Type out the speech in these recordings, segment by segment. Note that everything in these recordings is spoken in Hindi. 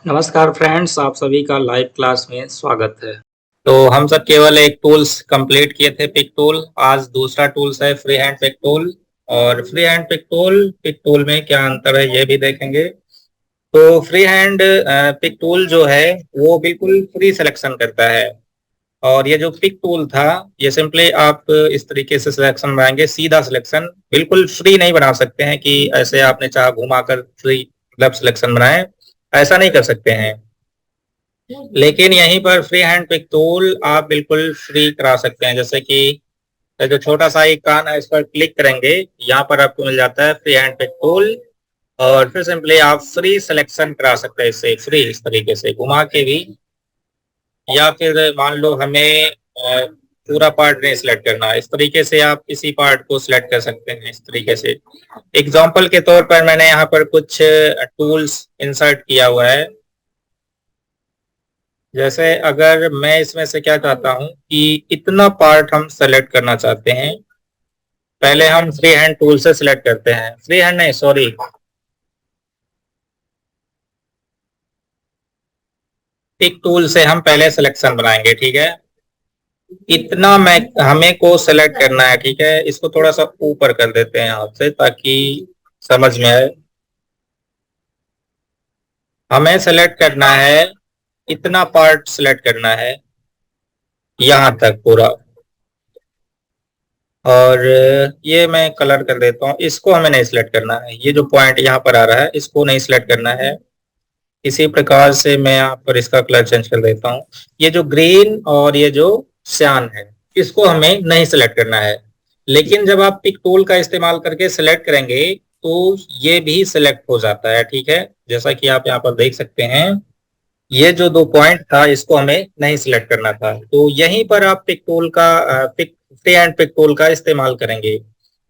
नमस्कार फ्रेंड्स, आप सभी का लाइव क्लास में स्वागत है। तो हम सब केवल एक टूल्स कंप्लीट किए थे, पिक टूल। आज दूसरा टूल्स है फ्री हैंड पिक टूल। और फ्री हैंड पिक टूल में क्या अंतर है ये भी देखेंगे। तो फ्री हैंड पिक टूल जो है वो बिल्कुल फ्री सिलेक्शन करता है। और ये जो पिक टूल था ये सिंपली आप इस तरीके से सिलेक्शन बनाएंगे, सीधा सिलेक्शन। बिल्कुल फ्री नहीं बना सकते हैं कि ऐसे आपने चाहा घुमाकर फ्री मतलब सिलेक्शन बनाए, ऐसा नहीं कर सकते हैं। लेकिन यहीं पर फ्री हैंड पिक टूल आप बिल्कुल फ्री करा सकते हैं। जैसे कि जो छोटा सा आइकन है इस पर क्लिक करेंगे, यहाँ पर आपको मिल जाता है फ्री हैंड पिक टूल। और फिर सिंपली आप फ्री सिलेक्शन करा सकते हैं इससे, फ्री इस तरीके से घुमा के भी। या फिर मान लो हमें पूरा पार्ट नहीं सिलेक्ट करना, इस तरीके से आप किसी पार्ट को सिलेक्ट कर सकते हैं इस तरीके से। एग्जाम्पल के तौर पर मैंने यहाँ पर कुछ टूल्स इंसर्ट किया हुआ है। जैसे अगर मैं इसमें से क्या चाहता हूं कि इतना पार्ट हम सेलेक्ट करना चाहते हैं, पहले हम फ्री हैंड टूल से सिलेक्ट करते हैं। फ्री हैंड नहीं, सॉरी, पिक टूल से हम पहले सिलेक्शन बनाएंगे। ठीक है, इतना मैं हमें को सिलेक्ट करना है। ठीक है, इसको थोड़ा सा ऊपर कर देते हैं आपसे ताकि समझ में आए। हमें सेलेक्ट करना है, इतना पार्ट सिलेक्ट करना है, यहाँ तक पूरा। और ये मैं कलर कर देता हूँ, इसको हमें नहीं सिलेक्ट करना है। ये जो पॉइंट यहाँ पर आ रहा है इसको नहीं सिलेक्ट करना है। इसी प्रकार से मैं यहाँ पर इसका कलर चेंज कर देता हूँ। ये जो ग्रीन और ये जो सियान है इसको हमें नहीं सिलेक्ट करना है। लेकिन जब आप पिक टूल का इस्तेमाल करके सिलेक्ट करेंगे तो ये भी सिलेक्ट हो जाता है। ठीक है, जैसा कि आप यहाँ पर देख सकते हैं, ये जो दो पॉइंट था इसको हमें नहीं सिलेक्ट करना था। तो यहीं पर आप पिक टूल का pick free and pick tool का इस्तेमाल करेंगे।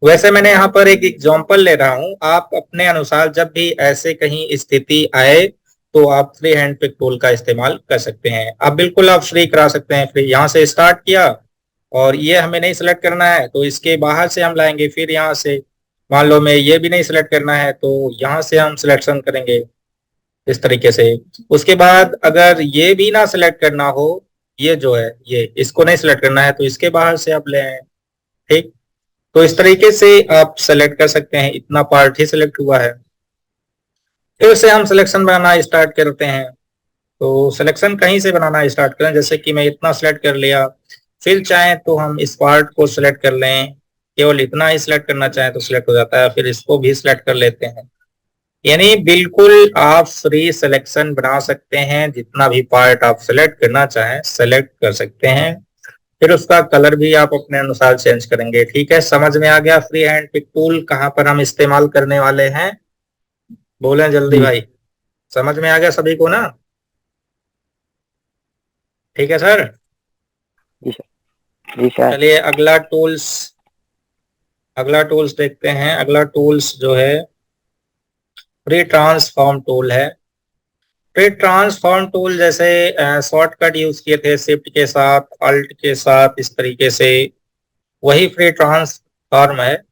वैसे मैंने यहाँ पर एक एग्जांपल ले रहा हूँ, आप अपने अनुसार जब भी ऐसे कहीं स्थिति आए तो आप फ्री हैंड पिक टूल का इस्तेमाल कर सकते हैं। अब बिल्कुल आप फ्री करा सकते हैं। फ्री यहाँ से स्टार्ट किया और ये हमें नहीं सिलेक्ट करना है तो इसके बाहर से हम लाएंगे। फिर यहाँ से मान लो मैं ये भी नहीं सिलेक्ट करना है तो यहाँ से हम सिलेक्शन करेंगे इस तरीके से। उसके बाद अगर ये भी ना सिलेक्ट करना हो, ये जो है ये इसको नहीं सिलेक्ट करना है तो इसके बाहर से आप ले आए। ठीक, तो इस तरीके से आप सेलेक्ट कर सकते हैं। इतना पार्ट ही सिलेक्ट हुआ है। फिर से हम सिलेक्शन बनाना स्टार्ट करते हैं। तो सिलेक्शन कहीं से बनाना स्टार्ट करें, जैसे कि मैं इतना सिलेक्ट कर लिया। फिर चाहें तो हम इस पार्ट को सिलेक्ट कर लें, केवल इतना ही सिलेक्ट करना चाहें तो सिलेक्ट हो जाता है। फिर इसको भी सिलेक्ट कर लेते हैं। यानी बिल्कुल आप फ्री सिलेक्शन बना सकते हैं, जितना भी पार्ट आप सिलेक्ट करना चाहें सिलेक्ट कर सकते हैं। फिर उसका कलर भी आप अपने अनुसार चेंज करेंगे। ठीक है, समझ में आ गया फ्री हैंड पिक टूल कहाँ पर हम इस्तेमाल करने वाले हैं? बोलें जल्दी जी भाई। समझ में आ गया सभी को ना? ठीक है सर। जी सर। जी सर। चलिए अगला टूल्स देखते हैं। अगला टूल्स जो है फ्री ट्रांसफॉर्म टूल है। फ्री ट्रांसफॉर्म टूल जैसे शॉर्टकट यूज किए थे शिफ्ट के साथ, अल्ट के साथ, इस तरीके से वही फ्री ट्रांसफॉर्म है।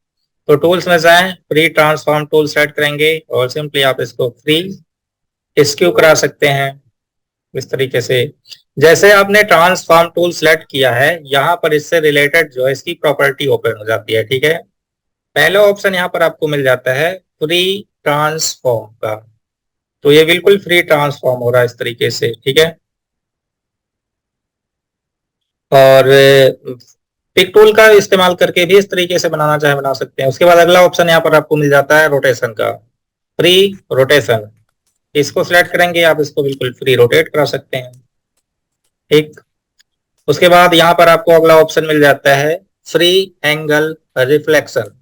तो टूल्स में जाएं, फ्री ट्रांसफॉर्म टूल सेलेक्ट करेंगे और सिंपली आप इसको फ्री स्क्यू करा सकते हैं इस तरीके से। जैसे आपने ट्रांसफॉर्म टूल सेलेक्ट किया है, यहाँ पर इससे रिलेटेड जो है इसकी प्रॉपर्टी ओपन हो जाती है। ठीक है, पहला ऑप्शन यहाँ पर आपको मिल जाता है फ्री ट्रांसफॉर्म का। तो ये बिल्कुल फ्री ट्रांसफॉर्म हो रहा है इस तरीके से। ठीक है, और पिक टूल का इस्तेमाल करके भी इस तरीके से बनाना चाहे बना सकते हैं। उसके बाद अगला ऑप्शन यहाँ पर आपको मिल जाता है रोटेशन का, फ्री रोटेशन। इसको सिलेक्ट करेंगे, आप इसको बिल्कुल फ्री रोटेट करा सकते हैं। ठीक, उसके बाद यहाँ पर आपको अगला ऑप्शन मिल जाता है फ्री एंगल रिफ्लेक्शन,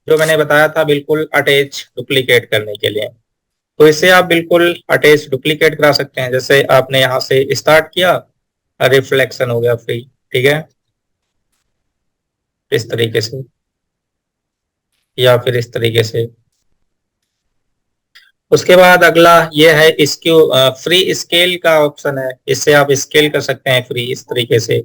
जो मैंने बताया था बिल्कुल अटैच डुप्लीकेट करने के लिए। तो इससे आप बिल्कुल अटैच डुप्लीकेट करा सकते हैं। जैसे आपने यहाँ से स्टार्ट किया, रिफ्लेक्शन हो गया फ्री। ठीक है, इस तरीके से या फिर इस तरीके से। उसके बाद अगला ये है इसक्यू, फ्री स्केल का ऑप्शन है। इससे आप स्केल कर सकते हैं फ्री इस तरीके से।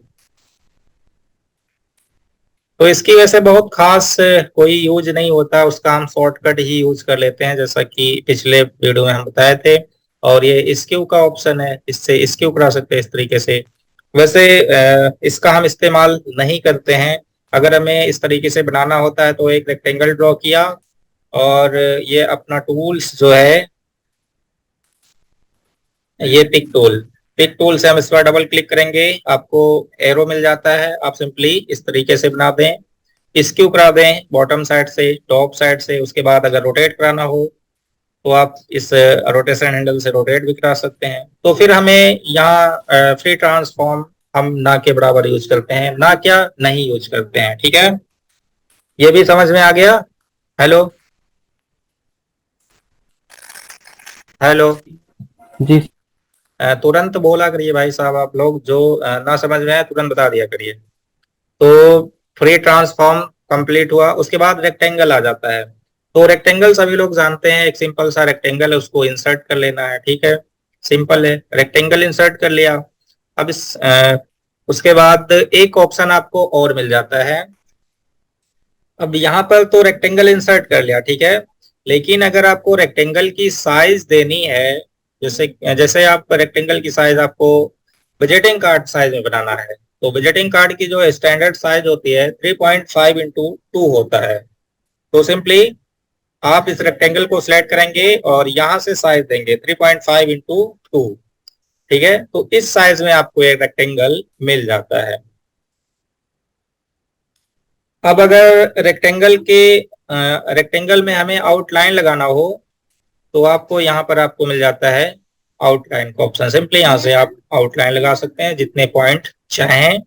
तो इसकी वैसे बहुत खास कोई यूज नहीं होता, उसका हम शॉर्टकट ही यूज कर लेते हैं जैसा कि पिछले वीडियो में हम बताए थे। और ये स्क्यू का ऑप्शन है, इससे स्क्यू करा सकते हैं इस तरीके से। वैसे इसका हम इस्तेमाल नहीं करते हैं। अगर हमें इस तरीके से बनाना होता है तो एक रेक्टेंगल ड्रॉ किया, और ये अपना टूल्स जो है, ये पिक टूल से हम इस पर डबल क्लिक करेंगे, आपको एरो मिल जाता है। आप सिंपली इस तरीके से बना दें, स्क्यू करा दें बॉटम साइड से, टॉप साइड से। उसके बाद अगर रोटेट कराना हो तो आप इस रोटेशन हैंडल से रोटेट भी करा सकते हैं। तो फिर हमें यहाँ फ्री ट्रांसफॉर्म हम ना के बराबर यूज करते हैं, ना क्या नहीं यूज करते हैं, ठीक है। ये भी समझ में आ गया? Hello hello. जी तुरंत बोला करिए भाई साहब, आप लोग जो ना समझ में आए तुरंत बता दिया करिए। तो फ्री ट्रांसफॉर्म कंप्लीट हुआ, उसके बाद रेक्टेंगल आ जाता है। तो रेक्टेंगल सभी लोग जानते हैं, एक सिंपल सा रेक्टेंगल है, उसको इंसर्ट कर लेना है, ठीक है। सिंपल है, रेक्टेंगल इंसर्ट कर लिया। अब उसके बाद एक ऑप्शन आपको और मिल जाता है। अब यहाँ पर तो रेक्टेंगल इंसर्ट कर लिया, ठीक है। लेकिन अगर आपको रेक्टेंगल की साइज देनी है, जैसे जैसे आप रेक्टेंगल की साइज आपको विजिटिंग कार्ड साइज में बनाना है, तो विजिटिंग कार्ड की जो स्टैंडर्ड साइज होती है 3.5x2 होता है। तो सिंपली आप इस रेक्टेंगल को सिलेक्ट करेंगे और यहाँ से साइज देंगे 3.5x2, ठीक है। तो इस साइज में आपको एक रेक्टेंगल मिल जाता है। अब अगर रेक्टेंगल में हमें आउटलाइन लगाना हो, तो आपको यहाँ पर आपको मिल जाता है आउटलाइन का ऑप्शन। सिंपली यहाँ से आप आउटलाइन लगा सकते हैं जितने पॉइंट चाहें।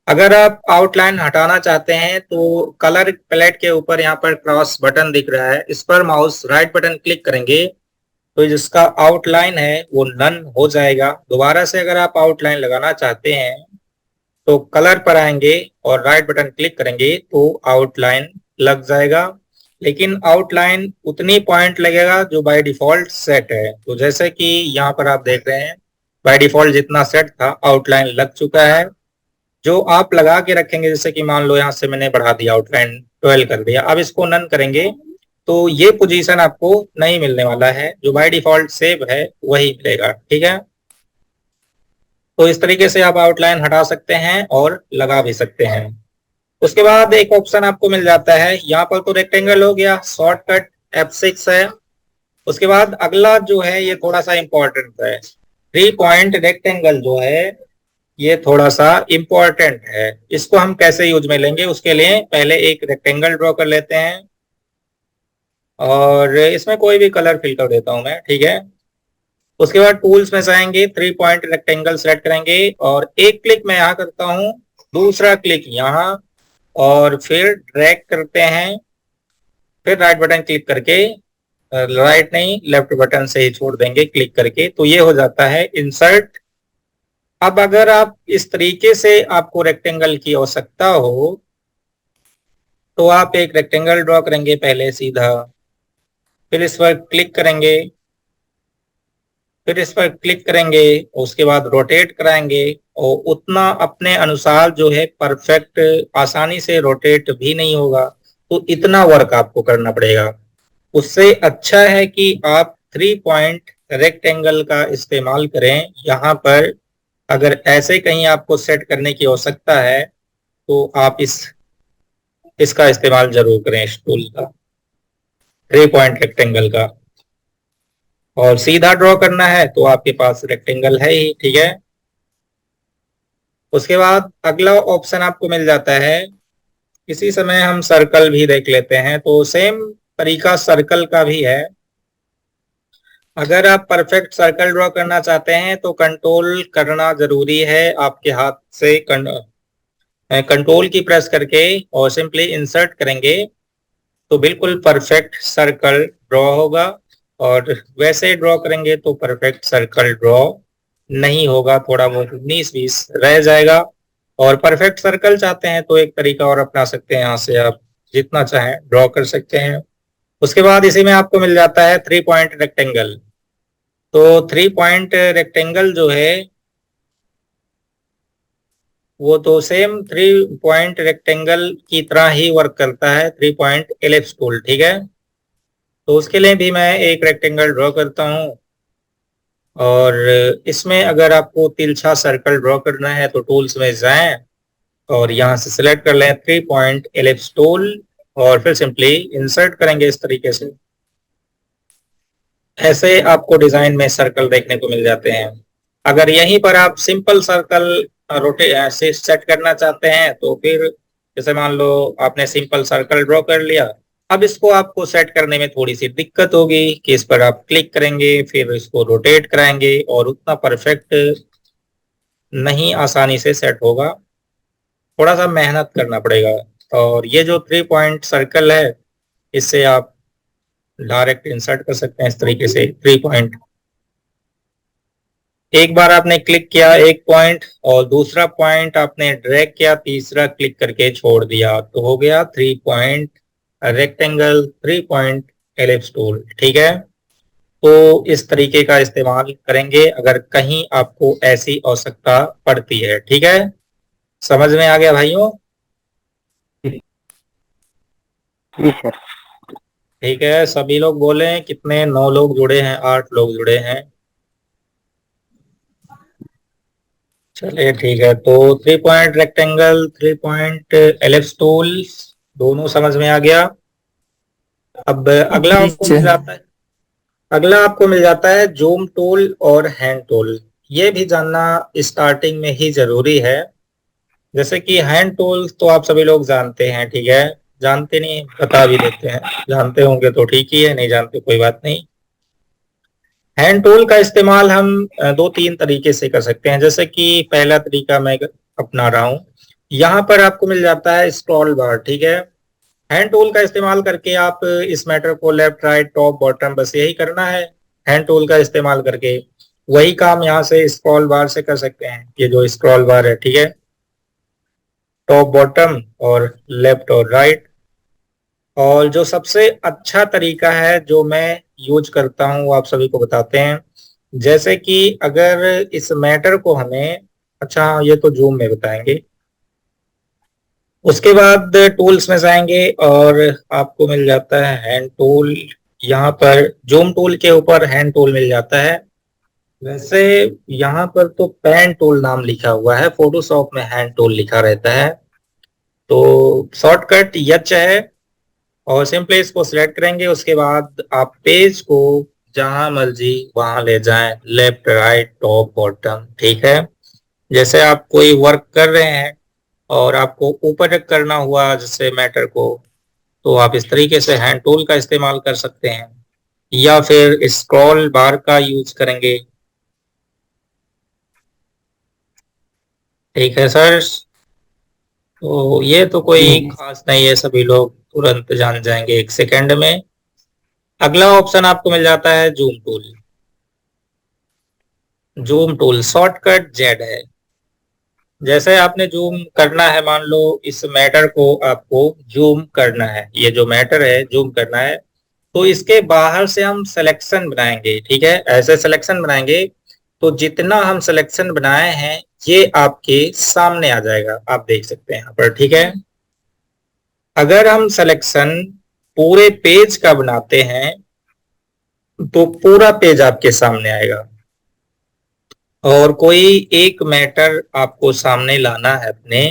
अगर आप आउटलाइन हटाना चाहते हैं तो कलर पैलेट के ऊपर यहाँ पर क्रॉस बटन दिख रहा है, इस पर माउस राइट बटन क्लिक करेंगे तो जिसका आउटलाइन है वो नन हो जाएगा। दोबारा से अगर आप आउटलाइन लगाना चाहते हैं तो कलर पर आएंगे और राइट बटन क्लिक करेंगे तो आउटलाइन लग जाएगा। लेकिन आउटलाइन उतनी पॉइंट लगेगा जो बाय डिफॉल्ट सेट है। तो जैसे कि यहाँ पर आप देख रहे हैं, बाय डिफॉल्ट जितना सेट था आउटलाइन लग चुका है। जो आप लगा के रखेंगे, जैसे कि मान लो यहाँ से मैंने बढ़ा दिया आउटलाइन 12 कर दिया, अब इसको नन करेंगे तो ये पोजीशन आपको नहीं मिलने वाला है, जो बाय डिफॉल्ट सेव है वही मिलेगा, ठीक है। तो इस तरीके से आप आउटलाइन हटा सकते हैं और लगा भी सकते हैं। उसके बाद एक ऑप्शन आपको मिल जाता है, यहाँ पर तो रेक्टेंगल हो गया, शॉर्टकट F6 है। उसके बाद अगला जो है ये थोड़ा सा इंपॉर्टेंट है, 3 पॉइंट रेक्टेंगल जो है ये थोड़ा सा इंपॉर्टेंट है। इसको हम कैसे यूज में लेंगे, उसके लिए पहले एक रेक्टेंगल ड्रॉ कर लेते हैं और इसमें कोई भी कलर फिल कर देता हूं मैं, ठीक है। उसके बाद टूल्स में जाएंगे, 3 पॉइंट रेक्टेंगल सेलेक्ट करेंगे और एक क्लिक मैं यहाँ करता हूँ, दूसरा क्लिक यहाँ, और फिर ड्रैग करते हैं। फिर राइट बटन क्लिक करके, राइट नहीं लेफ्ट बटन से ही छोड़ देंगे क्लिक करके, तो ये हो जाता है इंसर्ट। अब अगर आप इस तरीके से आपको रेक्टेंगल की आवश्यकता हो तो आप एक रेक्टेंगल ड्रॉ करेंगे पहले सीधा, फिर इस पर क्लिक करेंगे, फिर इस पर क्लिक करेंगे, उसके बाद रोटेट कराएंगे। और उतना अपने अनुसार जो है परफेक्ट आसानी से रोटेट भी नहीं होगा, तो इतना वर्क आपको करना पड़ेगा। उससे अच्छा है कि आप 3 पॉइंट रेक्टेंगल का इस्तेमाल करें। यहाँ पर अगर ऐसे कहीं आपको सेट करने की आवश्यकता है तो आप इसका इस्तेमाल जरूर करें, इस टूल का, 3 पॉइंट रेक्टेंगल का। और सीधा ड्रॉ करना है तो आपके पास रेक्टेंगल है ही, ठीक है। उसके बाद अगला ऑप्शन आपको मिल जाता है, इसी समय हम सर्कल भी देख लेते हैं। तो सेम तरीका सर्कल का भी है। अगर आप परफेक्ट सर्कल ड्रॉ करना चाहते हैं तो कंट्रोल करना जरूरी है आपके हाथ से, कंट्रोल की प्रेस करके और सिंपली इंसर्ट करेंगे तो बिल्कुल परफेक्ट सर्कल ड्रॉ होगा। और वैसे ड्रॉ करेंगे तो परफेक्ट सर्कल ड्रॉ नहीं होगा, थोड़ा बहुत 19-20 रह जाएगा। और परफेक्ट सर्कल चाहते हैं तो एक तरीका और अपना सकते हैं, यहाँ से आप जितना चाहें ड्रॉ कर सकते हैं। उसके बाद इसी में आपको मिल जाता है 3 पॉइंट रेक्टेंगल। तो 3 पॉइंट रेक्टेंगल जो है वो तो सेम 3 पॉइंट रेक्टेंगल की तरह ही वर्क करता है, 3 पॉइंट एलिप्स टूल, ठीक है। तो उसके लिए भी मैं एक रेक्टेंगल ड्रॉ करता हूँ। और इसमें अगर आपको तिरछा सर्कल ड्रॉ करना है तो टूल्स में जाएं और यहाँ से सिलेक्ट कर लें 3 पॉइंट एलिप्स टूल और फिर सिंपली इंसर्ट करेंगे इस तरीके से। ऐसे आपको डिजाइन में सर्कल देखने को मिल जाते हैं। अगर यहीं पर आप सिंपल सर्कल रोटे ऐसे सेट करना चाहते हैं तो फिर जैसे मान लो आपने सिंपल सर्कल ड्रॉ कर लिया, अब इसको आपको सेट करने में थोड़ी सी दिक्कत होगी कि इस पर आप क्लिक करेंगे फिर इसको रोटेट कराएंगे और उतना परफेक्ट नहीं आसानी से सेट होगा, थोड़ा सा मेहनत करना पड़ेगा। और ये जो 3 पॉइंट सर्कल है इससे आप डायरेक्ट इंसर्ट कर सकते हैं इस तरीके से 3 पॉइंट। एक बार आपने क्लिक किया एक पॉइंट और दूसरा पॉइंट आपने ड्रैग किया, तीसरा क्लिक करके छोड़ दिया तो हो गया 3 point rectangle 3 point ellipse tool. ठीक है, तो इस तरीके का इस्तेमाल करेंगे अगर कहीं आपको ऐसी आवश्यकता पड़ती है। ठीक है, समझ में आ गया भाइयों? जी सर। ठीक है, सभी लोग बोले कितने? 9 लोग जुड़े हैं, 8 लोग जुड़े हैं। चलिए ठीक है, तो 3 point rectangle 3 point ellipse tool दोनों समझ में आ गया। अब अगला आपको मिल जाता है जूम टूल और हैंड टूल। ये भी जानना स्टार्टिंग में ही जरूरी है। जैसे कि हैंड टूल तो आप सभी लोग जानते हैं, ठीक है, जानते नहीं बता भी देते हैं, जानते होंगे तो ठीक ही है, नहीं जानते कोई बात नहीं। हैंड टूल का इस्तेमाल हम 2-3 तरीके से कर सकते हैं। जैसे कि पहला तरीका मैं अपना रहा हूं, यहाँ पर आपको मिल जाता है स्क्रॉल बार। ठीक है, हैंड टूल का इस्तेमाल करके आप इस मैटर को लेफ्ट राइट टॉप बॉटम बस यही करना है। हैंड टूल का इस्तेमाल करके वही काम यहाँ से स्क्रॉल बार से कर सकते हैं। ये जो स्क्रॉल बार है, ठीक है, टॉप बॉटम और लेफ्ट और राइट। और जो सबसे अच्छा तरीका है जो मैं यूज करता हूं वो आप सभी को बताते हैं। जैसे कि अगर इस मैटर को हमें, अच्छा ये तो जूम में बताएंगे, उसके बाद टूल्स में जाएंगे और आपको मिल जाता है हैंड टूल। यहाँ पर जूम टूल के ऊपर हैंड टूल मिल जाता है। वैसे यहाँ पर तो पेन टूल नाम लिखा हुआ है, फोटोशॉप में हैंड टूल लिखा रहता है। तो शॉर्टकट यच है और सिंपली इसको सिलेक्ट करेंगे। उसके बाद आप पेज को जहां मर्जी वहां ले जाएं, लेफ्ट राइट टॉप बॉटम। ठीक है, जैसे आप कोई वर्क कर रहे हैं और आपको ऊपर तक करना हुआ जैसे मैटर को, तो आप इस तरीके से हैंड टूल का इस्तेमाल कर सकते हैं या फिर स्क्रॉल बार का यूज करेंगे। ठीक है सर, तो ये तो कोई खास नहीं है, सभी लोग तुरंत जान जाएंगे 1 सेकंड में। अगला ऑप्शन आपको मिल जाता है zoom tool. Zoom tool shortcut Z है। जैसे आपने जूम करना है, मान लो इस मैटर को आपको जूम करना है, ये जो मैटर है जूम करना है, तो इसके बाहर से हम सिलेक्शन बनाएंगे। ठीक है, ऐसे सिलेक्शन बनाएंगे तो जितना हम सिलेक्शन बनाए हैं ये आपके सामने आ जाएगा, आप देख सकते हैं यहाँ पर। ठीक है, अगर हम सिलेक्शन पूरे पेज का बनाते हैं तो पूरा पेज आपके सामने आएगा। और कोई एक मैटर आपको सामने लाना है अपने,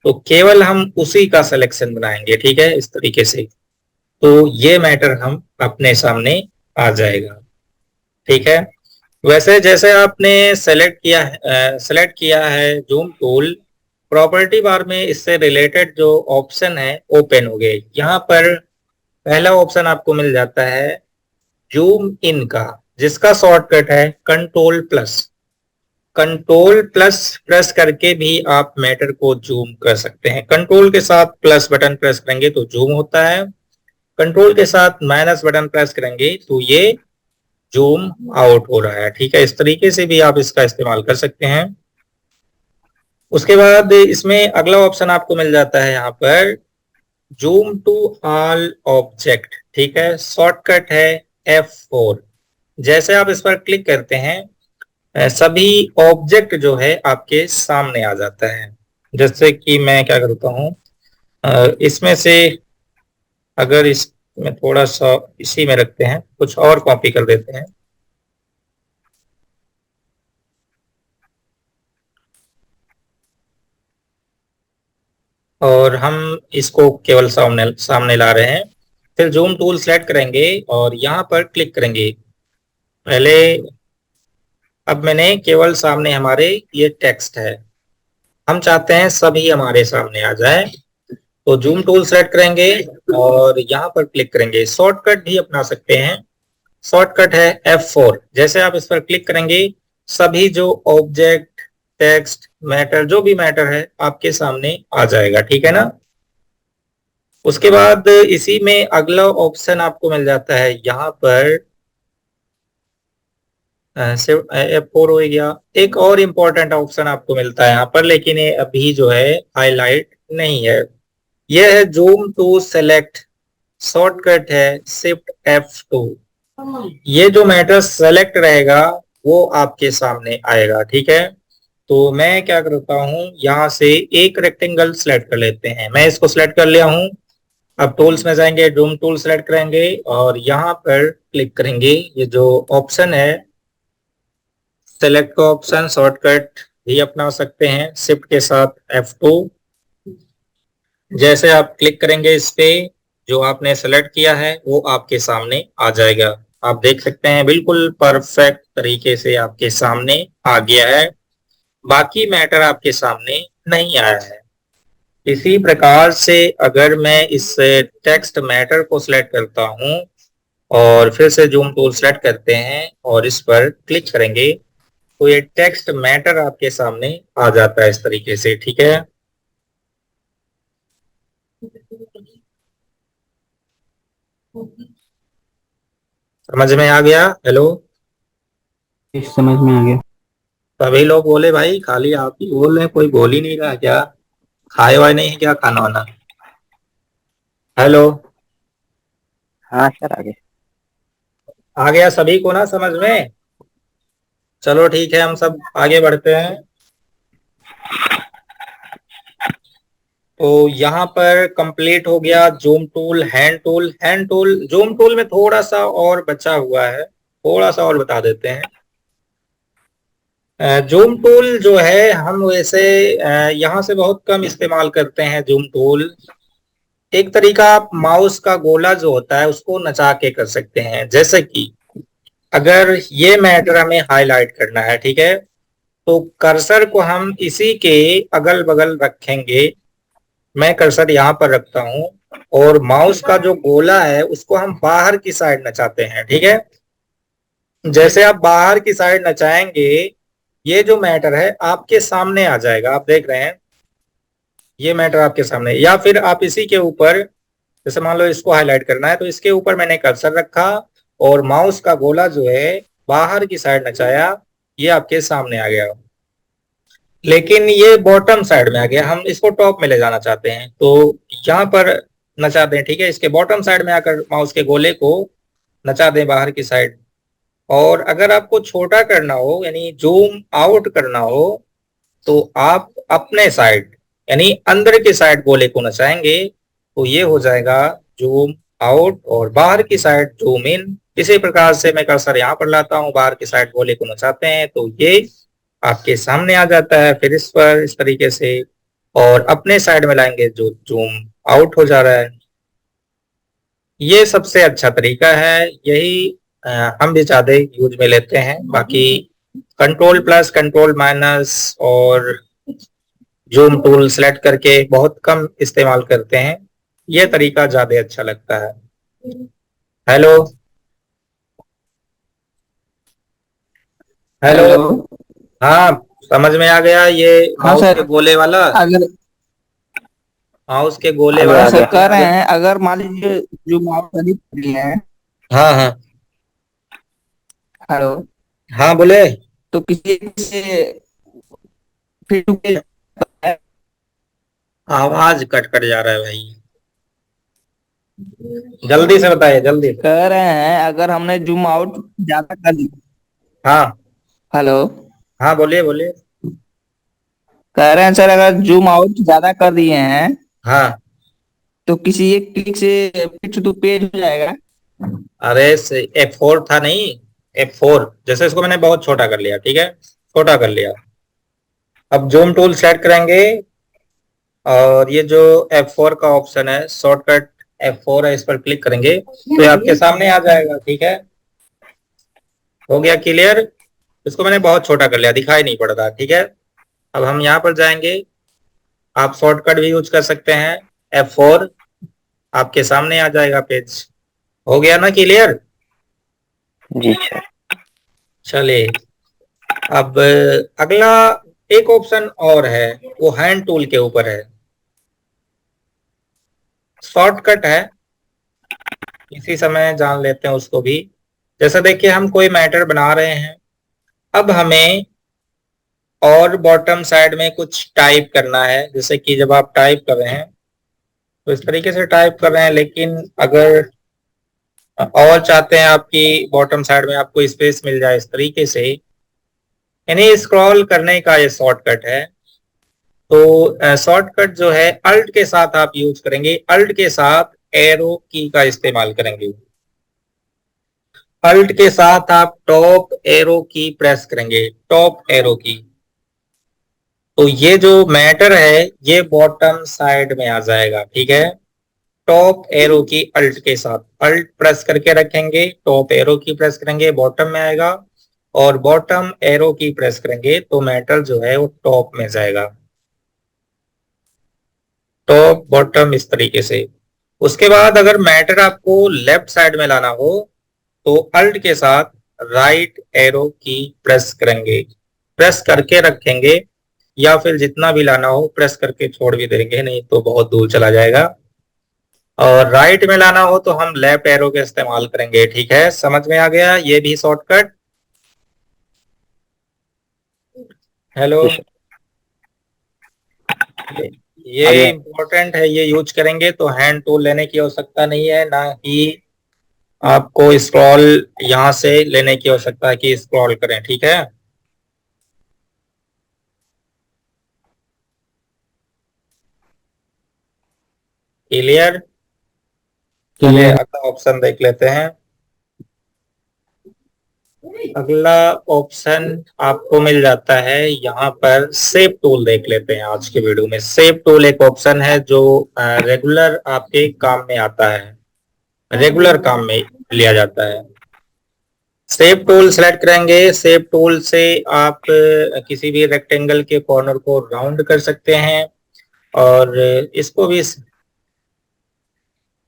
तो केवल हम उसी का सिलेक्शन बनाएंगे। ठीक है, इस तरीके से तो ये मैटर हम अपने सामने आ जाएगा। ठीक है, वैसे जैसे आपने सेलेक्ट किया है जूम टूल, प्रॉपर्टी बार में इससे रिलेटेड जो ऑप्शन है ओपन हो गए। यहाँ पर पहला ऑप्शन आपको मिल जाता है जूम इन का, जिसका शॉर्टकट है control plus. Control plus press करके भी आप मैटर को जूम कर सकते हैं। कंट्रोल के साथ प्लस बटन प्रेस करेंगे तो जूम होता है, कंट्रोल के साथ माइनस बटन प्रेस करेंगे तो ये जूम आउट हो रहा है। ठीक है, इस तरीके से भी आप इसका इस्तेमाल कर सकते हैं। उसके बाद इसमें अगला ऑप्शन आपको मिल जाता है यहाँ पर जूम टू ऑल ऑब्जेक्ट। ठीक है, शॉर्टकट है F4। जैसे आप इस पर क्लिक करते हैं सभी ऑब्जेक्ट जो है आपके सामने आ जाता है। जैसे कि मैं क्या करता हूँ, इसमें से अगर इसमें थोड़ा सा इसी में रखते हैं, कुछ और कॉपी कर देते हैं। और हम इसको केवल सामने सामने ला रहे हैं। फिर जूम टूल सेलेक्ट करेंगे और यहाँ पर क्लिक करेंगे। पहले अब मैंने केवल सामने हमारे ये टेक्स्ट है, हम चाहते हैं सभी हमारे सामने आ जाए। तो जूम टूल सेलेक्ट करेंगे और यहाँ पर क्लिक करेंगे। शॉर्टकट भी अपना सकते हैं, शॉर्टकट है F4। जैसे आप इस पर क्लिक करेंगे, सभी जो ऑब्जेक्ट, टेक्स्ट, मैटर, जो भी मैटर है आपके सामने आ जाएगा, ठीक है ना। उसके बाद इसी में अगला ऑप्शन आपको मिल जाता है यहाँ पर, F4 हो गया। एक और इम्पोर्टेंट ऑप्शन आपको मिलता है यहाँ पर, लेकिन ये अभी जो है हाईलाइट नहीं है। यह है जूम टू सेलेक्ट, शॉर्टकट है Shift F2। ये जो मैटर सेलेक्ट रहेगा वो आपके सामने आएगा, ठीक है। तो मैं क्या करता हूँ, यहाँ से एक रेक्टेंगल सेलेक्ट कर लेते हैं। मैं इसको सेलेक्ट कर लिया हूँ। अब टूल्स में जाएंगे, जूम टूल सेलेक्ट करेंगे और यहाँ पर क्लिक करेंगे। ये जो ऑप्शन है सेलेक्ट का ऑप्शन, शॉर्टकट भी अपना सकते हैं शिफ्ट के साथ F2। जैसे आप क्लिक करेंगे इस पे, जो आपने सेलेक्ट किया है वो आपके सामने आ जाएगा। आप देख सकते हैं बिल्कुल परफेक्ट तरीके से आपके सामने आ गया है। बाकी मैटर आपके सामने नहीं आया है। इसी प्रकार से अगर मैं इस टेक्स्ट मैटर को सिलेक्ट करता हूं और फिर से जूम टूल सेलेक्ट करते हैं और इस पर क्लिक करेंगे, तो ये टेक्स्ट मैटर आपके सामने आ जाता है इस तरीके से, ठीक है। समझ में आ गया? हेलो, समझ में आ गया। सभी लोग बोले भाई, खाली आप ही बोल रहे हैं, कोई बोल ही नहीं रहा क्या? खाए वाए नहीं है क्या खाना वाना? हेलो, हाँ सर, आगे। आ गया सभी को ना समझ में? चलो ठीक है, हम सब आगे बढ़ते हैं। तो यहाँ पर कंप्लीट हो गया zoom tool, hand tool. Hand tool, zoom tool में थोड़ा सा और बचा हुआ है, थोड़ा सा और बता देते हैं। जूम टूल जो है हम वैसे यहाँ से बहुत कम इस्तेमाल करते हैं जूम टूल। एक तरीका, आप माउस का गोला जो होता है उसको नचा के कर सकते हैं। जैसे कि अगर ये मैटर हमें हाईलाइट करना है, ठीक है, तो कर्सर को हम इसी के अगल बगल रखेंगे। मैं कर्सर यहाँ पर रखता हूँ और माउस का जो गोला है उसको हम बाहर की साइड नचाते हैं, ठीक है। जैसे आप बाहर की साइड नचाएंगे, ये जो मैटर है आपके सामने आ जाएगा। आप देख रहे हैं ये मैटर आपके सामने। या फिर आप इसी के ऊपर, जैसे मान लो इसको हाईलाइट करना है तो इसके ऊपर मैंने कर्सर रखा और माउस का गोला जो है बाहर की साइड नचाया, ये आपके सामने आ गया। लेकिन ये बॉटम साइड में आ गया, हम इसको टॉप में ले जाना चाहते हैं, तो यहाँ पर नचा दें, ठीक है। इसके बॉटम साइड में आकर माउस के गोले को नचा दें बाहर की साइड। और अगर आपको छोटा करना हो, यानी जूम आउट करना हो, तो आप अपने साइड यानी अंदर की साइड गोले को नचाएंगे, तो ये हो जाएगा जूम आउट, और बाहर की साइड जूम इन। इसी प्रकार से मैं कर्सर यहाँ पर लाता हूँ, बाहर की साइड गोले को नचाते हैं तो ये आपके सामने आ जाता है। फिर इस पर इस तरीके से, और अपने साइड में लाएंगे जो जूम आउट हो जा रहा है। ये सबसे अच्छा तरीका है, यही हम भी ज्यादा यूज में लेते हैं। बाकी कंट्रोल प्लस, कंट्रोल माइनस और जूम टूल सेलेक्ट करके बहुत कम इस्तेमाल करते हैं। ये तरीका ज्यादा अच्छा लगता है। Hello, hello. हेलो। हाँ, समझ में आ गया ये हाँ माउस के सर। गोले वाला? अगर माउस के गोले अगर वाला सर समझ में कह आ रहे गया? हैं, अगर मान लीजिए जो माउस खरीद लिए हैं। हाँ हाँ हेलो। हाँ, बोले। तो किसी से फिर आवाज कट कट जा रहा है भाई, जल्दी से बताइए, जल्दी से। कह रहे हैं, अगर हमने जूम आउट ज्यादा कर दी। हाँ हेलो। हाँ, बोलिए बोलिए। कह रहे हैं सर, अगर जूम आउट ज्यादा कर दिए हैं हाँ, तो किसी एक क्लिक से पिक्च टू पेज हो जाएगा। अरे F4 था नहीं, F4। जैसे इसको मैंने बहुत छोटा कर लिया, ठीक है, छोटा कर लिया। अब जूम टूल सेलेक्ट करेंगे और ये जो F4 का ऑप्शन है, शॉर्टकट F4 है, इस पर क्लिक करेंगे तो ये आपके सामने आ जाएगा। ठीक है, हो गया क्लियर। इसको मैंने बहुत छोटा कर लिया, दिखाई नहीं पड़ रहा। ठीक है, अब हम यहाँ पर जाएंगे। आप शॉर्टकट भी यूज कर सकते हैं, F4, आपके सामने आ जाएगा पेज। हो गया ना क्लियर? जी सर। चलिए, अब अगला एक ऑप्शन और है, वो हैंड टूल के ऊपर है, शॉर्टकट है, इसी समय जान लेते हैं उसको भी। जैसे देखिए, हम कोई मैटर बना रहे हैं, अब हमें और बॉटम साइड में कुछ टाइप करना है। जैसे कि जब आप टाइप कर रहे हैं तो इस तरीके से टाइप कर रहे हैं, लेकिन अगर और चाहते हैं आपकी बॉटम साइड में आपको स्पेस मिल जाए इस तरीके से, यानी स्क्रॉल करने का ये शॉर्टकट है। तो शॉर्टकट जो है अल्ट के साथ आप यूज करेंगे, अल्ट के साथ एरो की का इस्तेमाल करेंगे। अल्ट के साथ आप टॉप एरो की प्रेस करेंगे, टॉप एरो की। तो ये जो मैटर है ये बॉटम साइड में आ जाएगा। ठीक है, टॉप एरो की अल्ट के साथ, अल्ट प्रेस करके रखेंगे, टॉप एरो की प्रेस करेंगे, बॉटम में आएगा, और बॉटम एरो की प्रेस करेंगे तो मैटर जो है वो टॉप में जाएगा, टॉप बॉटम इस तरीके से। उसके बाद अगर मैटर आपको लेफ्ट साइड में लाना हो तो अल्ट के साथ राइट एरो की प्रेस करेंगे, प्रेस करके रखेंगे, या फिर जितना भी लाना हो प्रेस करके छोड़ भी देंगे, नहीं तो बहुत दूर चला जाएगा। और राइट में लाना हो तो हम लेफ्ट एरो का इस्तेमाल करेंगे। ठीक है, समझ में आ गया ये भी शॉर्टकट? हेलो, जी सर। ये इम्पोर्टेंट है, ये यूज करेंगे तो हैंड टूल लेने की आवश्यकता नहीं है, ना ही आपको स्क्रॉल यहाँ से लेने की आवश्यकता है कि स्क्रॉल करें। ठीक है, क्लियर? चलिए अगला ऑप्शन देख लेते हैं। अगला ऑप्शन आपको मिल जाता है यहाँ पर, सेव टूल देख लेते हैं आज के वीडियो में। सेव टूल एक ऑप्शन है जो रेगुलर आपके काम में आता है, रेगुलर काम में लिया जाता है। सेव टूल सेलेक्ट करेंगे, सेव टूल से आप किसी भी रेक्टेंगल के कॉर्नर को राउंड कर सकते हैं, और इसको भी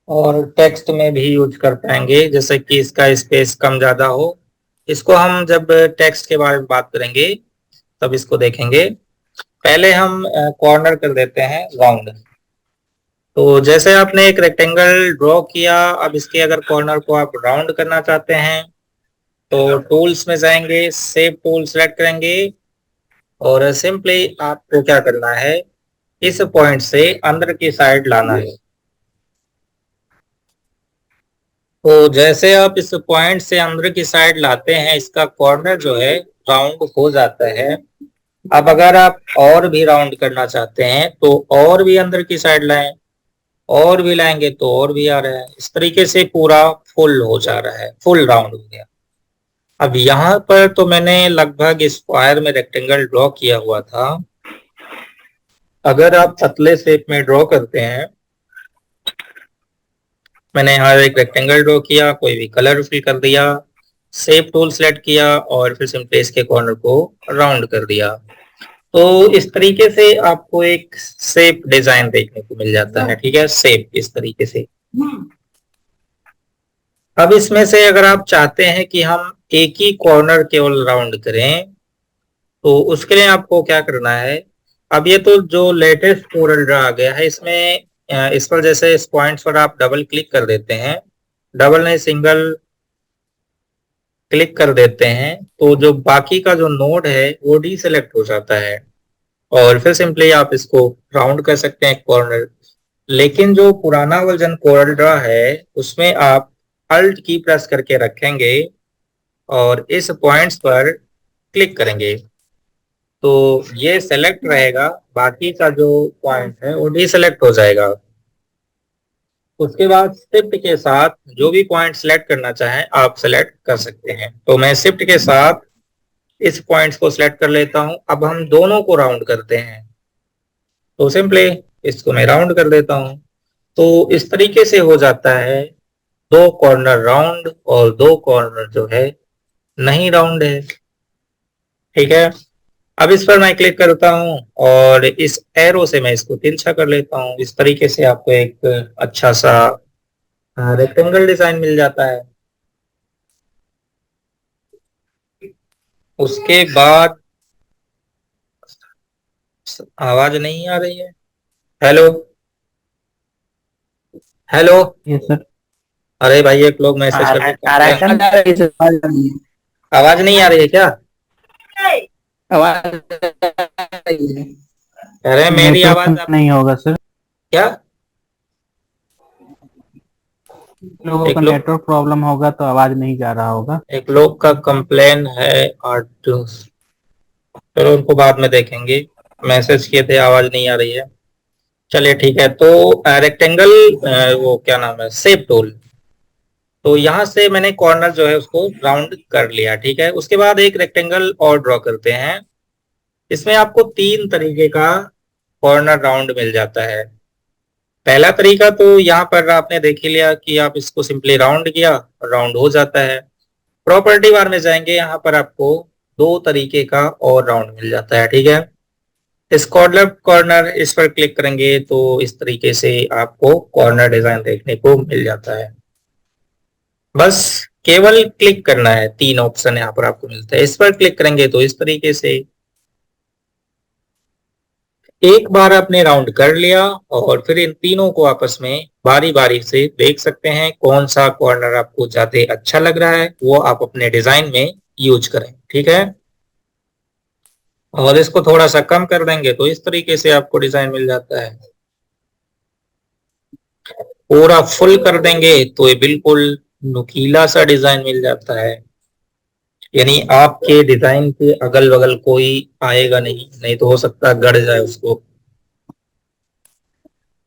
और टेक्स्ट में भी यूज कर पाएंगे, जैसे कि इसका स्पेस कम ज्यादा हो। इसको हम जब टेक्स्ट के बारे में बात करेंगे तब इसको देखेंगे। पहले हम कॉर्नर कर देते हैं राउंड। तो जैसे आपने एक रेक्टेंगल ड्रॉ किया, अब इसके अगर कॉर्नर को आप राउंड करना चाहते हैं तो टूल्स में जाएंगे, शेप टूल सेलेक्ट करेंगे, और सिंपली आपको क्या करना है, इस पॉइंट से अंदर की साइड लाना है। तो जैसे आप इस पॉइंट से अंदर की साइड लाते हैं, इसका कॉर्नर जो है राउंड हो जाता है। अब अगर आप और भी राउंड करना चाहते हैं तो और भी अंदर की साइड लाएं, और भी लाएंगे तो और भी आ रहा है, इस तरीके से पूरा फुल हो जा रहा है, फुल राउंड हो गया। अब यहाँ पर तो मैंने लगभग स्क्वायर में रेक्टेंगल ड्रॉ किया हुआ था। अगर आप पतले शेप में ड्रॉ करते हैं, मैंने यहाँ एक रेक्टेंगल ड्रॉ किया, कोई भी कलर फिल कर दिया, शेप टूल सेलेक्ट किया, और फिर सिंपली इसके कॉर्नर को राउंड कर दिया, तो इस तरीके से आपको एक शेप डिजाइन देखने को मिल जाता है। ठीक है, शेप इस तरीके से। अब इसमें से अगर आप चाहते हैं कि हम एक ही कॉर्नर केवल राउंड करें, तो उसके लिए आपको क्या करना है, अब ये तो जो लेटेस्ट कोरल ड्रा आ गया है, इसमें इस पर जैसे इस पॉइंट्स पर आप डबल क्लिक कर देते हैं, डबल नहीं सिंगल क्लिक कर देते हैं, तो जो बाकी का जो नोड है वो डी सेलेक्ट हो जाता है, और फिर सिंपली आप इसको राउंड कर सकते हैं कॉर्नर। लेकिन जो पुराना वर्जन कोरल ड्रा है उसमें आप अल्ट की प्रेस करके रखेंगे और इस पॉइंट्स पर क्लिक करेंगे तो ये सेलेक्ट रहेगा, बाकी का जो पॉइंट है वो डीसेलेक्ट हो जाएगा। उसके बाद शिफ्ट के साथ जो भी पॉइंट सेलेक्ट करना चाहें आप सेलेक्ट कर सकते हैं। तो मैं शिफ्ट के साथ इस पॉइंट्स को सिलेक्ट कर लेता हूं। अब हम दोनों को राउंड करते हैं, तो सिंपली इसको मैं राउंड कर देता हूं। तो इस तरीके से हो जाता है, दो कॉर्नर राउंड और दो कॉर्नर जो है नहीं राउंड है। ठीक है, अब इस पर मैं क्लिक करता हूं और इस एरो से मैं इसको तिरछा कर लेता हूं। इस तरीके से आपको एक अच्छा सा रेक्टेंगल डिजाइन मिल जाता है। उसके बाद आवाज नहीं आ रही है। Hello, hello. ये सर अरे भाई, एक लोग मैसेज आ, करके आ रहा है कंप्लेन, सर। आवाज आ रही है सर, आवाज आ रही है। आवाज नहीं आ रही है क्या? आवाज आ रही है। अरे मेरी आवाज नेटवर्क आप नहीं होगा सर, क्या? लोगों एक का लोग नेटवर्क प्रॉब्लम होगा तो आवाज नहीं जा रहा होगा। एक लोग का कंप्लेन है। और चलो उनको बाद में देखेंगे। मैसेज किए थे आवाज नहीं आ रही है। चलिए ठीक है, तो रेक्टेंगल, वो क्या नाम है, शेप टूल। तो यहाँ से मैंने कॉर्नर जो है उसको राउंड कर लिया। ठीक है, उसके बाद एक रेक्टेंगल और ड्रॉ करते हैं। इसमें आपको तीन तरीके का कॉर्नर राउंड मिल जाता है। पहला तरीका तो यहाँ पर आपने देख ही लिया कि आप इसको सिंपली राउंड किया, राउंड हो जाता है। प्रॉपर्टी बार में जाएंगे, यहाँ पर आपको दो तरीके का और राउंड मिल जाता है। ठीक है, इस कॉर्नर कॉर्नर इस पर क्लिक करेंगे तो इस तरीके से आपको कॉर्नर डिजाइन देखने को मिल जाता है। बस केवल क्लिक करना है, तीन ऑप्शन यहाँ पर आपको मिलता है। इस पर क्लिक करेंगे तो इस तरीके से एक बार आपने राउंड कर लिया, और फिर इन तीनों को आपस में बारी बारी से देख सकते हैं। कौन सा कॉर्नर आपको ज्यादा अच्छा लग रहा है वो आप अपने डिजाइन में यूज करें। ठीक है, और इसको थोड़ा सा कम कर देंगे तो इस तरीके से आपको डिजाइन मिल जाता है। पूरा फुल कर देंगे तो ये बिल्कुल नुकीला सा डिजाइन मिल जाता है। यानी आपके डिजाइन के अगल बगल कोई आएगा नहीं, नहीं तो हो सकता है गड़ जाए उसको।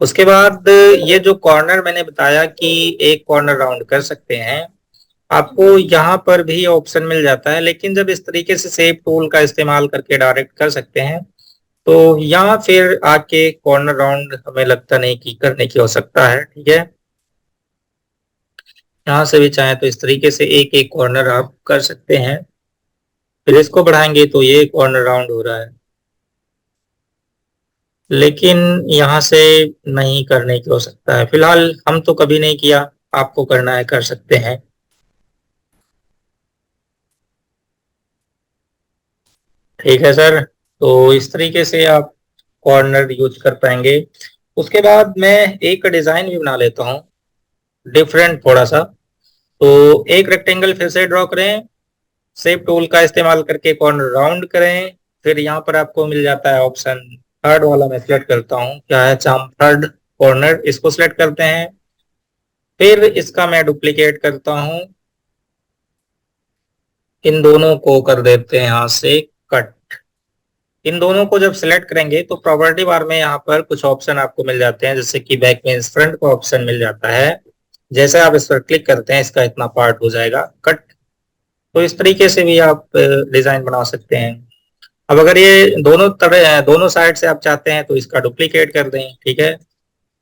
उसके बाद ये जो कॉर्नर मैंने बताया कि एक कॉर्नर राउंड कर सकते हैं, आपको यहाँ पर भी ऑप्शन मिल जाता है। लेकिन जब इस तरीके से शेप टूल का इस्तेमाल करके डायरेक्ट कर सकते हैं, तो यहाँ फिर आके कॉर्नर राउंड हमें लगता नहीं कि करने की आवश्यकता है। ठीक है, यहाँ से भी चाहे तो इस तरीके से एक एक कॉर्नर आप कर सकते हैं। फिर इसको बढ़ाएंगे तो ये कॉर्नर राउंड हो रहा है, लेकिन यहाँ से नहीं करने की हो सकता है। फिलहाल हम तो कभी नहीं किया, आपको करना है कर सकते हैं। ठीक है सर, तो इस तरीके से आप कॉर्नर यूज कर पाएंगे। उसके बाद मैं एक डिजाइन भी बना लेता हूँ, डिफरेंट थोड़ा सा। तो एक रेक्टेंगल फिर से ड्रॉ करें, शेप टूल का इस्तेमाल करके कॉर्नर राउंड करें। फिर यहाँ पर आपको मिल जाता है ऑप्शन, थर्ड वाला मैं सिलेक्ट करता हूँ, क्या है चाम, थर्ड कॉर्नर, इसको सिलेक्ट करते हैं। फिर इसका मैं डुप्लीकेट करता हूँ, इन दोनों को कर देते हैं यहाँ से कट। इन दोनों को जब सिलेक्ट करेंगे तो प्रॉपर्टी बार में यहाँ पर कुछ ऑप्शन आपको मिल जाते हैं, जैसे कि बैक में फ्रंट का ऑप्शन मिल जाता है। जैसे आप इस पर क्लिक करते हैं, इसका इतना पार्ट हो जाएगा कट। तो इस तरीके से भी आप डिजाइन बना सकते हैं। अब अगर ये दोनों तरह, दोनों साइड से आप चाहते हैं तो इसका डुप्लीकेट कर दें। ठीक है,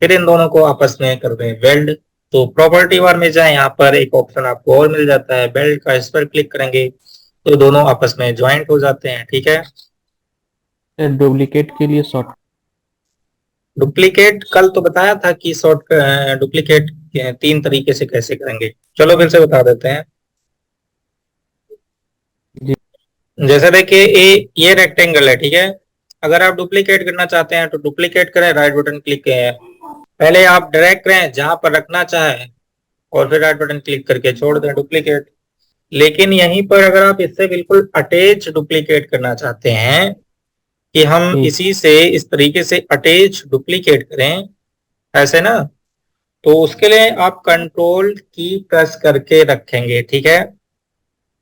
फिर इन दोनों को आपस में कर दें वेल्ड। तो प्रॉपर्टी बार में जाए, यहाँ पर एक ऑप्शन आपको और मिल जाता है बेल्ट का, इस पर क्लिक करेंगे तो दोनों आपस में ज्वाइंट हो जाते हैं। ठीक है, डुप्लीकेट के लिए शॉर्ट डुप्लीकेट कल तो बताया था कि शॉर्ट डुप्लीकेट तीन तरीके से कैसे करेंगे। चलो फिर से बता देते हैं। जी जैसे देखिए ये रेक्टेंगल है। ठीक है, अगर आप डुप्लीकेट करना चाहते हैं तो डुप्लीकेट करें, राइट बटन क्लिक करें, पहले आप ड्रैग करें जहां पर रखना चाहें, और फिर राइट बटन क्लिक करके छोड़ दें डुप्लीकेट। लेकिन यहीं पर अगर आप इससे बिल्कुल अटैच डुप्लीकेट करना चाहते हैं कि हम जी इसी से इस तरीके से अटैच डुप्लीकेट करें, ऐसे ना, तो उसके लिए आप कंट्रोल की प्रेस करके रखेंगे। ठीक है,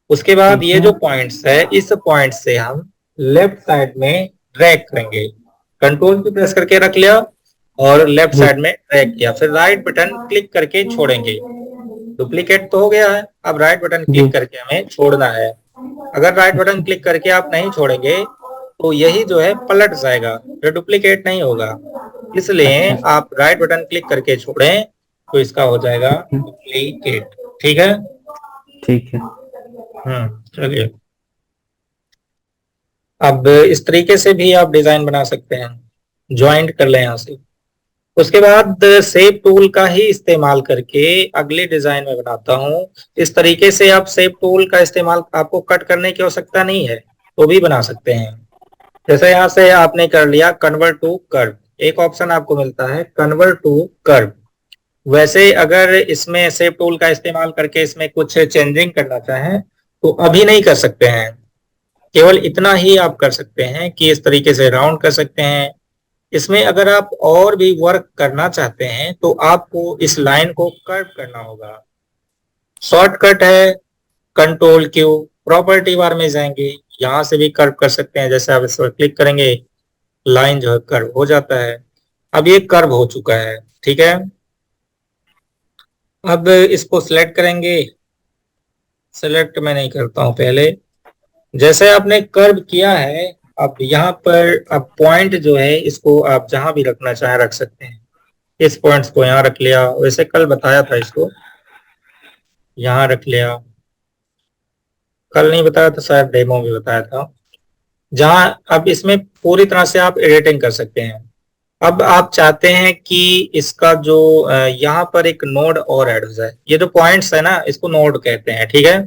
उसके बाद ठीक ये है। जो पॉइंट्स है, इस पॉइंट से हम लेफ्ट साइड में ड्रैग करेंगे। कंट्रोल की प्रेस करके रख लिया और लेफ्ट जी साइड में ड्रैग किया, फिर राइट बटन क्लिक करके छोड़ेंगे। डुप्लीकेट तो हो गया है, अब राइट बटन जी क्लिक करके हमें छोड़ना है। अगर राइट बटन अच्छा क्लिक करके आप नहीं छोड़ेंगे तो यही जो है पलट जाएगा, फिर डुप्लीकेट नहीं होगा। इसलिए अच्छा। आप राइट बटन क्लिक करके छोड़ें तो इसका हो जाएगा डुप्लीकेट। ठीक है। ठीक है। चलिए, अब इस तरीके से भी आप डिजाइन बना सकते हैं, ज्वाइंट कर लें यहाँ से। उसके बाद शेप टूल का ही इस्तेमाल करके अगले डिजाइन में बनाता हूँ। इस तरीके से आप शेप टूल का इस्तेमाल, आपको कट करने की आवश्यकता नहीं है तो भी बना सकते हैं। जैसे यहाँ से आपने कर लिया कन्वर्ट टू कर्व, एक ऑप्शन आपको मिलता है कन्वर्ट टू कर्व। वैसे अगर इसमें शेप टूल का इस्तेमाल करके इसमें कुछ चेंजिंग करना चाहें तो अभी नहीं कर सकते हैं। केवल इतना ही आप कर सकते हैं कि इस तरीके से राउंड कर सकते हैं। इसमें अगर आप और भी वर्क करना चाहते हैं तो आपको इस लाइन को कर्व करना होगा। शॉर्टकट है कंट्रोल क्यू, प्रॉपर्टी बार में जाएंगे, यहां से भी कर्व कर सकते हैं। जैसे आप इस पर क्लिक करेंगे, लाइन जो है कर्व हो जाता है। अब ये कर्व हो चुका है। ठीक है। अब इसको सिलेक्ट करेंगे, सिलेक्ट मैं नहीं करता हूं पहले। जैसे आपने कर्व किया है, अब यहाँ पर अब पॉइंट जो है इसको आप जहां भी रखना चाहे रख सकते हैं। इस पॉइंट्स को यहाँ रख लिया, वैसे कल बताया था इसको, यहाँ रख लिया। कल नहीं बताया था, शायद डेमो में बताया था। जहां अब इसमें पूरी तरह से आप एडिटिंग कर सकते हैं। अब आप चाहते हैं कि इसका जो यहाँ पर एक नोड और ऐड हो जाए। ये जो पॉइंट्स है ना, इसको नोड कहते हैं। ठीक है।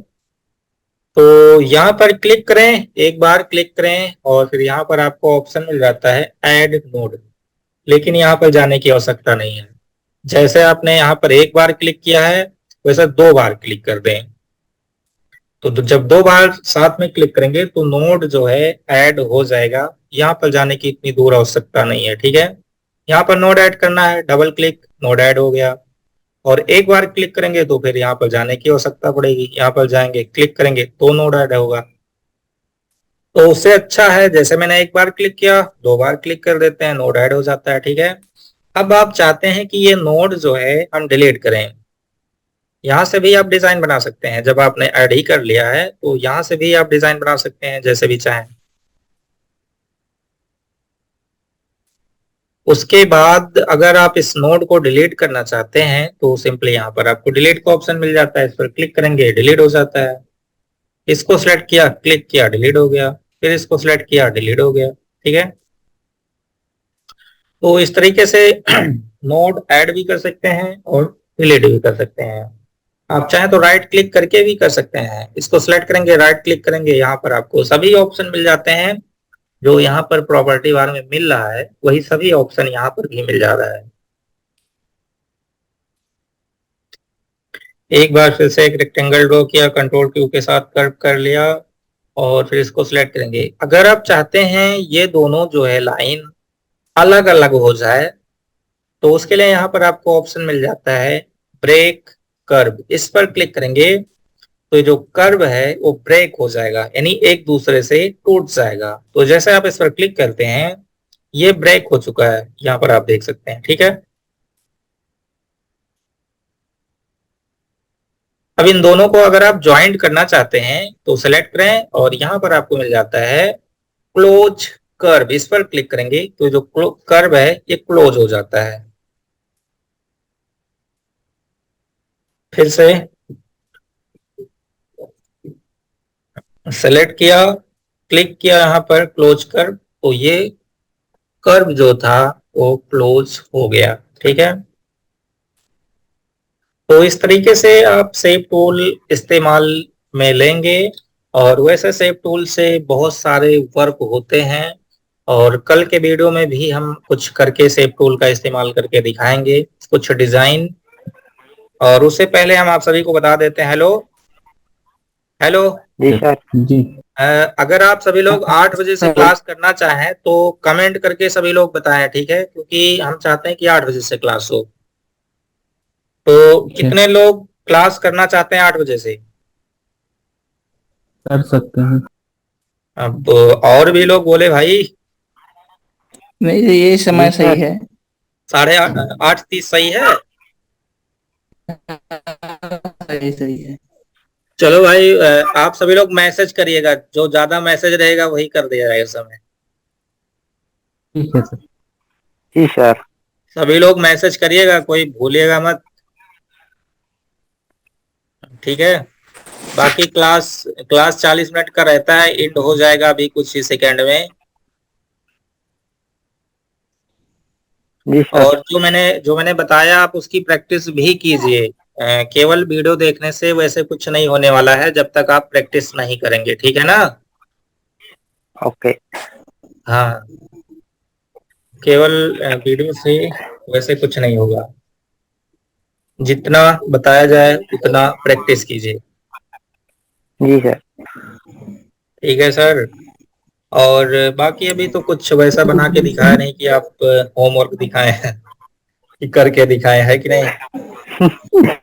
तो यहाँ पर क्लिक करें, एक बार क्लिक करें और फिर यहाँ पर आपको ऑप्शन मिल जाता है ऐड नोड। लेकिन यहाँ पर जाने की आवश्यकता नहीं है। जैसे आपने यहाँ पर एक बार क्लिक किया है वैसे 2 बार क्लिक कर दें। तो जब 2 बार साथ में क्लिक करेंगे तो नोड जो है ऐड हो जाएगा। यहाँ पर जाने की इतनी दूर आवश्यकता नहीं है। ठीक है। यहाँ पर नोड ऐड करना है, डबल क्लिक, नोड ऐड हो गया। और एक बार क्लिक करेंगे तो फिर यहाँ पर जाने की आवश्यकता पड़ेगी। यहाँ पर जाएंगे, क्लिक करेंगे तो नोड ऐड होगा। तो उससे अच्छा है, जैसे मैंने एक बार क्लिक किया, 2 बार क्लिक कर देते हैं, नोड ऐड हो जाता है। ठीक है। अब आप चाहते हैं कि ये नोड जो है हम डिलीट करें। यहाँ से भी आप डिजाइन बना सकते हैं। जब आपने ऐड ही कर लिया है तो यहाँ से भी आप डिजाइन बना सकते हैं जैसे भी चाहें। उसके बाद अगर आप इस नोड को डिलीट करना चाहते हैं तो सिंपली यहाँ पर आपको डिलीट का ऑप्शन मिल जाता है। इस पर क्लिक करेंगे, डिलीट हो जाता है। इसको सिलेक्ट किया, क्लिक किया, डिलीट हो गया। फिर इसको सिलेक्ट किया, डिलीट हो गया। ठीक है। तो इस तरीके से नोड ऐड भी कर सकते हैं और डिलीट भी कर सकते हैं। आप चाहें तो राइट क्लिक करके भी कर सकते हैं। इसको सिलेक्ट करेंगे, राइट क्लिक करेंगे, यहाँ पर आपको सभी ऑप्शन मिल जाते हैं। जो यहाँ पर प्रॉपर्टी बार में मिल रहा है वही सभी ऑप्शन यहाँ पर भी मिल जा रहा है। एक बार फिर से एक रेक्टेंगल ड्रॉ किया, कंट्रोल क्यू के साथ कर्व कर लिया और फिर इसको सिलेक्ट करेंगे। अगर आप चाहते हैं ये दोनों जो है लाइन अलग अलग हो जाए तो उसके लिए यहाँ पर आपको ऑप्शन मिल जाता है ब्रेक कर्व। इस पर क्लिक करेंगे तो ये जो कर्व है वो ब्रेक हो जाएगा, यानी एक दूसरे से टूट जाएगा। तो जैसे आप इस पर क्लिक करते हैं ये ब्रेक हो चुका है, यहाँ पर आप देख सकते हैं। ठीक है। अब इन दोनों को अगर आप ज्वाइंट करना चाहते हैं तो सेलेक्ट करें और यहाँ पर आपको मिल जाता है क्लोज कर्व। इस पर क्लिक करेंगे तो जो कर्व है ये क्लोज हो जाता है। फिर से सेलेक्ट किया, क्लिक किया यहाँ पर क्लोज कर्व, तो ये कर्व जो था वो क्लोज हो गया। ठीक है। तो इस तरीके से आप शेप टूल इस्तेमाल में लेंगे और वैसे शेप टूल से बहुत सारे वर्क होते हैं। और कल के वीडियो में भी हम कुछ करके शेप टूल का इस्तेमाल करके दिखाएंगे कुछ डिजाइन। और उससे पहले हम आप सभी को बता देते हैं, हेलो हेलो, जी सर। जी। अगर आप सभी लोग 8 बजे से क्लास करना चाहें तो कमेंट करके सभी लोग बताएं। ठीक है, क्योंकि हम चाहते हैं कि 8 बजे से क्लास हो। तो कितने लोग क्लास करना चाहते हैं 8 बजे से? कर सकते हैं। अब और भी लोग बोले भाई। नहीं, ये समय जी सही सर। है। 8:30 सही है। सही सही है। चलो भाई, आप सभी लोग मैसेज करिएगा, जो ज्यादा मैसेज रहेगा वही कर दिया जाएगा समय। ठीक है सर। जी सर। सभी लोग मैसेज करिएगा, कोई भूलिएगा मत। ठीक है। बाकी क्लास क्लास 40 मिनट का रहता है, एंड हो जाएगा अभी कुछ ही सेकंड में। जी सर। और जो मैंने बताया आप उसकी प्रैक्टिस भी कीजिए। केवल वीडियो देखने से वैसे कुछ नहीं होने वाला है जब तक आप प्रैक्टिस नहीं करेंगे, ठीक है ना। ओके। हाँ, केवल वीडियो से वैसे कुछ नहीं होगा। जितना बताया जाए उतना प्रैक्टिस कीजिए। जी सर। ठीक है सर। और बाकी अभी तो कुछ वैसा बना के दिखाया नहीं कि आप होमवर्क दिखाए हैं कि करके दिखाए हैं कि नहीं।